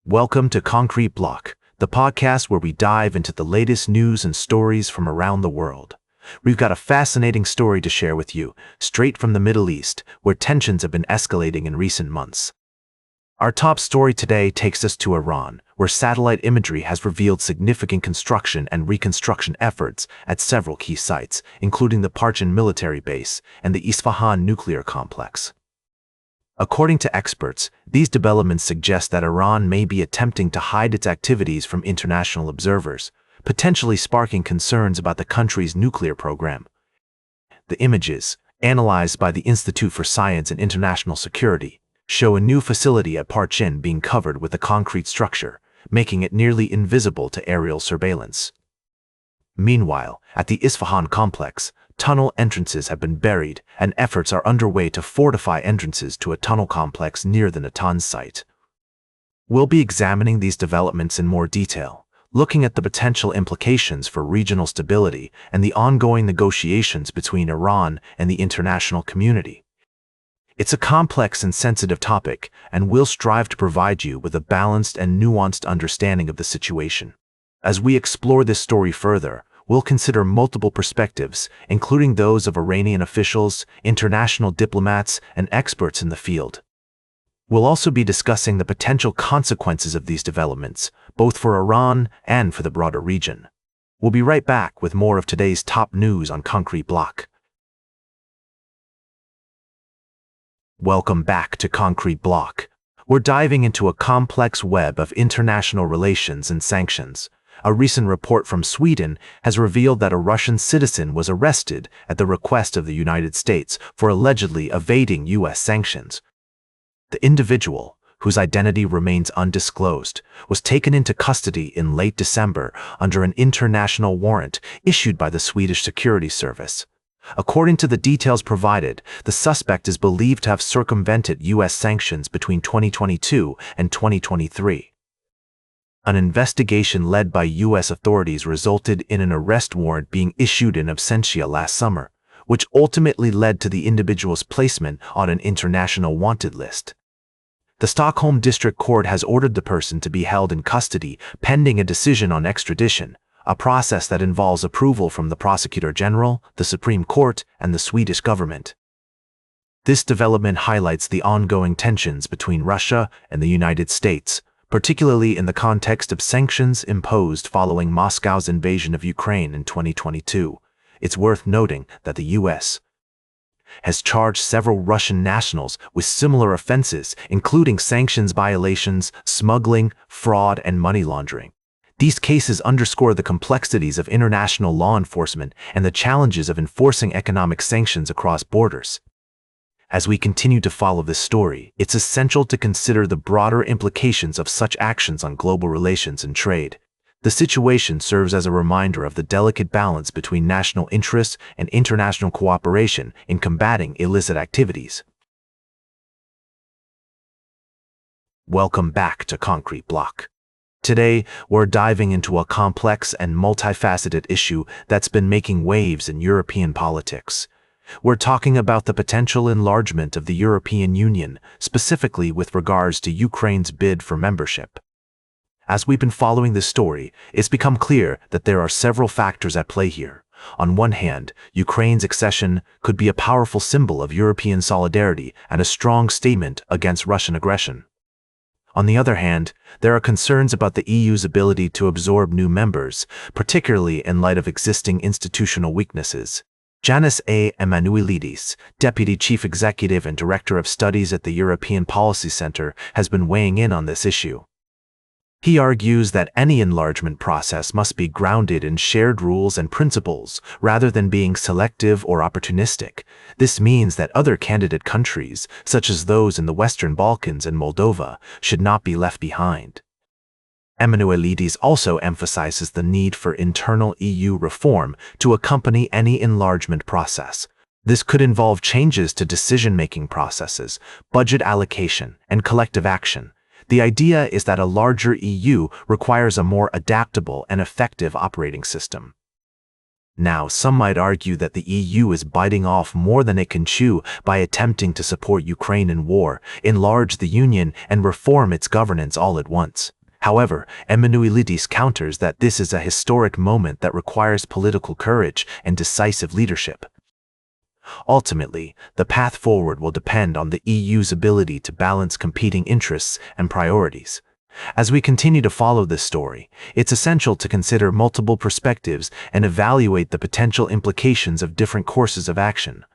Welcome to Concrete Block, the podcast where we dive into the latest news and stories from around the world. We've got a fascinating story to share with you, straight from the Middle East, where tensions have been escalating in recent months. Our top story today takes us to Iran, where satellite imagery has revealed significant construction and reconstruction efforts at several key sites, including the Parchin military base and the Isfahan nuclear complex. According to experts, these developments suggest that Iran may be attempting to hide its activities from international observers, potentially sparking concerns about the country's nuclear program. The images, analyzed by the Institute for Science and International Security, show a new facility at Parchin being covered with a concrete structure, making it nearly invisible to aerial surveillance. Meanwhile, at the Isfahan complex, tunnel entrances have been buried, and efforts are underway to fortify entrances to a tunnel complex near the Natanz site. We'll be examining these developments in more detail, looking at the potential implications for regional stability and the ongoing negotiations between Iran and the international community. It's a complex and sensitive topic, and we'll strive to provide you with a balanced and nuanced understanding of the situation. As we explore this story further, we'll consider multiple perspectives, including those of Iranian officials, international diplomats, and experts in the field. We'll also be discussing the potential consequences of these developments, both for Iran and for the broader region. We'll be right back with more of today's top news on Concrete Block. Welcome back to Concrete Block. We're diving into a complex web of international relations and sanctions. A recent report from Sweden has revealed that a Russian citizen was arrested at the request of the United States for allegedly evading U.S. sanctions. The individual, whose identity remains undisclosed, was taken into custody in late December under an international warrant issued by the Swedish Security Service. According to the details provided, the suspect is believed to have circumvented U.S. sanctions between 2022 and 2023. An investigation led by U.S. authorities resulted in an arrest warrant being issued in absentia last summer, which ultimately led to the individual's placement on an international wanted list. The Stockholm District Court has ordered the person to be held in custody pending a decision on extradition, a process that involves approval from the Prosecutor General, the Supreme Court, and the Swedish government. This development highlights the ongoing tensions between Russia and the United States, particularly in the context of sanctions imposed following Moscow's invasion of Ukraine in 2022. It's worth noting that the U.S. has charged several Russian nationals with similar offenses, including sanctions violations, smuggling, fraud, and money laundering. These cases underscore the complexities of international law enforcement and the challenges of enforcing economic sanctions across borders. As we continue to follow this story, it's essential to consider the broader implications of such actions on global relations and trade. The situation serves as a reminder of the delicate balance between national interests and international cooperation in combating illicit activities. Welcome back to Concrete Block. Today, we're diving into a complex and multifaceted issue that's been making waves in European politics. We're talking about the potential enlargement of the European Union, specifically with regards to Ukraine's bid for membership. As we've been following this story, it's become clear that there are several factors at play here. On one hand, Ukraine's accession could be a powerful symbol of European solidarity and a strong statement against Russian aggression. On the other hand, there are concerns about the EU's ability to absorb new members, particularly in light of existing institutional weaknesses. Yanis A. Emanuelidis, Deputy Chief Executive and Director of Studies at the European Policy Center, has been weighing in on this issue. He argues that any enlargement process must be grounded in shared rules and principles, rather than being selective or opportunistic. This means that other candidate countries, such as those in the Western Balkans and Moldova, should not be left behind. Emanuelidis also emphasizes the need for internal EU reform to accompany any enlargement process. This could involve changes to decision-making processes, budget allocation, and collective action. The idea is that a larger EU requires a more adaptable and effective operating system. Now, some might argue that the EU is biting off more than it can chew by attempting to support Ukraine in war, enlarge the Union, and reform its governance all at once. However, Emanuelidis counters that this is a historic moment that requires political courage and decisive leadership. Ultimately, the path forward will depend on the EU's ability to balance competing interests and priorities. As we continue to follow this story, it's essential to consider multiple perspectives and evaluate the potential implications of different courses of action.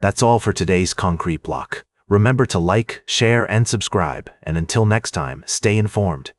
That's all for today's Concrete Block. Remember to like, share, and subscribe, and until next time, stay informed.